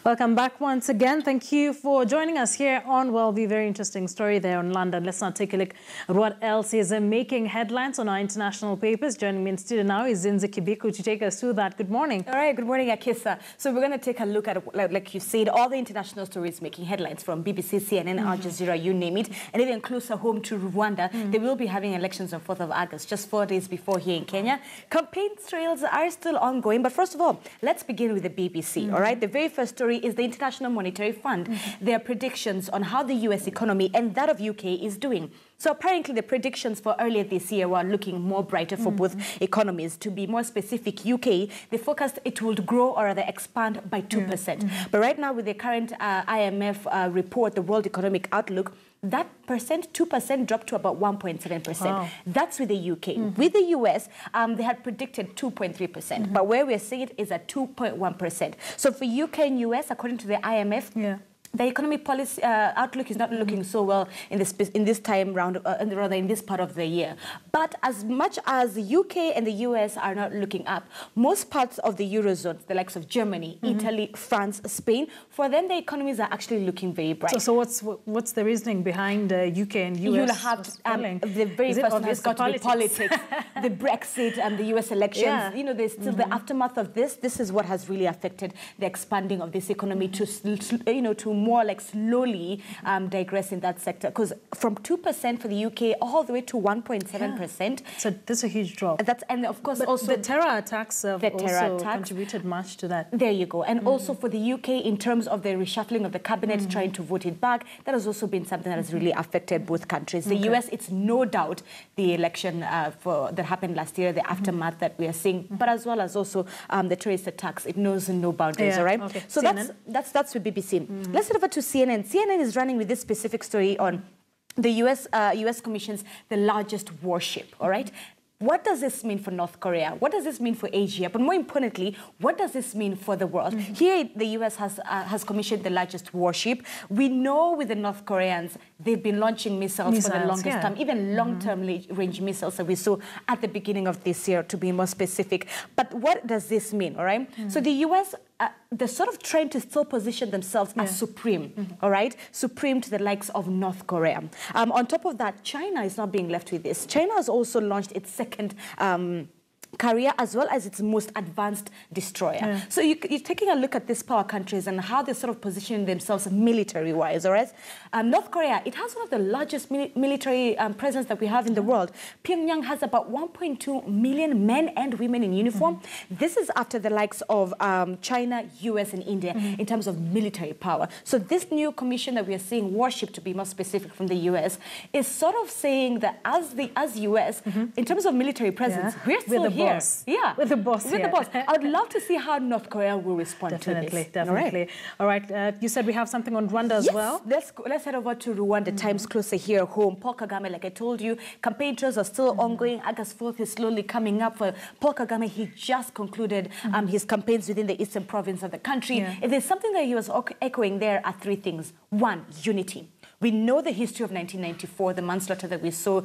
Welcome back once again. Thank you for joining us here on Worldview. Very interesting story there on London. Let's now take a look at what else is making headlines on our international papers. Joining me in studio now is Zinzi Kibiku to take us through that. Good morning. All right, good morning, Akisa. So we're going to take a look at, like you said, all the international stories making headlines from BBC, CNN, Al Jazeera, you name it, and even closer home to Rwanda. They will be having elections on 4th of August, just 4 days before here in Kenya. Campaign trails are still ongoing, but first of all, let's begin with the BBC, all right? The very first story is the International Monetary Fund. Their predictions on how the U.S. economy and that of UK is doing. So apparently the predictions for earlier this year were looking more brighter for both economies. To be more specific, UK, they forecast it will grow or rather expand by 2%. But right now with the current IMF report, the World Economic Outlook, that 2% dropped to about 1.7%. Wow. That's with the UK. With the US, they had predicted 2.3%. But where we're seeing it is at 2.1%. So for UK and US, according to the IMF, the economic policy outlook is not looking so well in this time round, rather in this part of the year. But as much as the UK and the US are not looking up, most parts of the Eurozone, the likes of Germany, Italy, France, Spain, for them the economies are actually looking very bright. So what's the reasoning behind UK and US? You'll have the very first one has got to be politics, the Brexit and the US elections. Yeah. You know, there's still the aftermath of this. This is what has really affected the expanding of this economy to more like slowly digress in that sector, because from 2% for the UK all the way to 1.7%. So that's a huge drop. And of course, but also the terror attacks have also contributed much to that. There you go. And also for the UK, in terms of the reshuffling of the cabinet, trying to vote it back, that has also been something that has really affected both countries. The US, it's no doubt the election that happened last year, the aftermath that we are seeing, but as well as also the terrorist attacks. It knows no boundaries, all right? Okay. So that's with BBC. Let's head over to CNN. CNN is running with this specific story on the US commissions the largest warship, all right? What does this mean for North Korea? What does this mean for Asia? But more importantly, what does this mean for the world? Here, the US has commissioned the largest warship. We know with the North Koreans, they've been launching missiles for the longest time, even long-term range missiles that we saw at the beginning of this year, to be more specific. But what does this mean, all right? So the US, they're sort of trying to still position themselves as supreme, all right? Supreme to the likes of North Korea. On top of that, China is not being left with this. China has also launched its second carrier as well as its most advanced destroyer. So you're taking a look at these power countries and how they're sort of positioning themselves military-wise, all right? North Korea, it has one of the largest military presence that we have in the world. Pyongyang has about 1.2 million men and women in uniform. This is after the likes of China, US, and India in terms of military power. So this new commission that we are seeing, warship to be more specific from the US, is sort of saying that as US, in terms of military presence, we're still here. Yeah, with the boss. With the boss. I would love to see how North Korea will respond to this. Definitely. All right. You said we have something on Rwanda as well. Let's head over to Rwanda. Times closer here home. Paul Kagame, like I told you, campaign trails are still ongoing. August 4th is slowly coming up for Paul Kagame. He just concluded his campaigns within the eastern province of the country. If there's something that he was echoing, there are three things. One, unity. We know the history of 1994, the manslaughter that we saw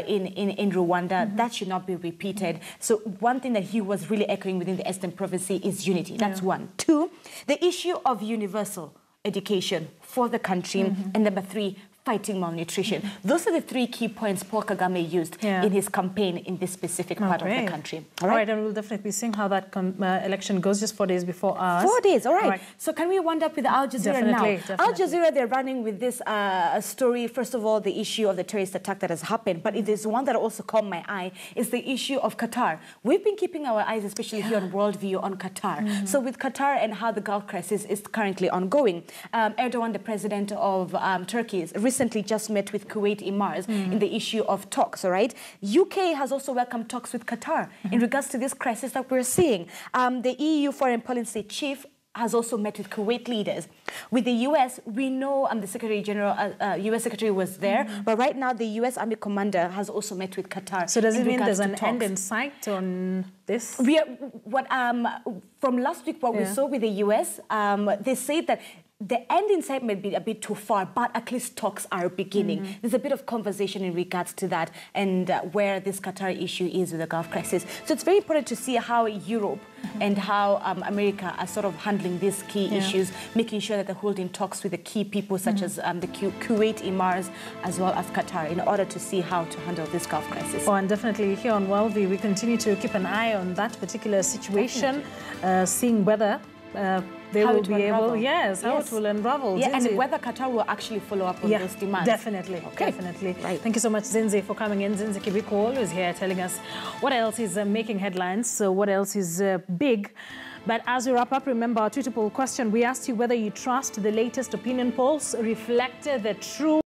in Rwanda. That should not be repeated. So one thing that he was really echoing within the Eastern Province is unity. That's one. Two, the issue of universal education for the country. And number three, fighting malnutrition. Those are the three key points Paul Kagame used in his campaign in this specific part of the country. All right, and we'll definitely be seeing how that election goes just 4 days before us. 4 days, all right. So can we wind up with Al Jazeera now? Definitely. Al Jazeera, they're running with this story. First of all, the issue of the terrorist attack that has happened, but it is one that also caught my eye, is the issue of Qatar. We've been keeping our eyes, especially here on Worldview, on Qatar. So with Qatar and how the Gulf crisis is currently ongoing, Erdogan, the president of Turkey, recently just met with Kuwait Emirs in the issue of talks, all right? UK has also welcomed talks with Qatar in regards to this crisis that we're seeing. The EU foreign policy chief has also met with Kuwait leaders. With the US, we know the Secretary General, US Secretary was there, but right now the US Army Commander has also met with Qatar. So does it mean there's an end in sight on this? From last week, what we saw with the US, they say that the end in sight may be a bit too far, but at least talks are beginning. There's a bit of conversation in regards to that and where this Qatar issue is with the Gulf crisis. So it's very important to see how Europe and how America are sort of handling these key issues, making sure that they're holding talks with the key people such as the Kuwait, Emirs, as well as Qatar, in order to see how to handle this Gulf crisis. Oh, and definitely here on Worldview, we continue to keep an eye on that particular situation, seeing whether they will be able, how it will unravel. Yeah, and whether Qatar will actually follow up on those demands. Definitely, definitely. Right. Thank you so much, Zinzi, for coming in. Zinzi Kibiko always here telling us what else is making headlines, so what else is big. But as we wrap up, remember our Twitter poll question. We asked you whether you trust the latest opinion polls reflect the true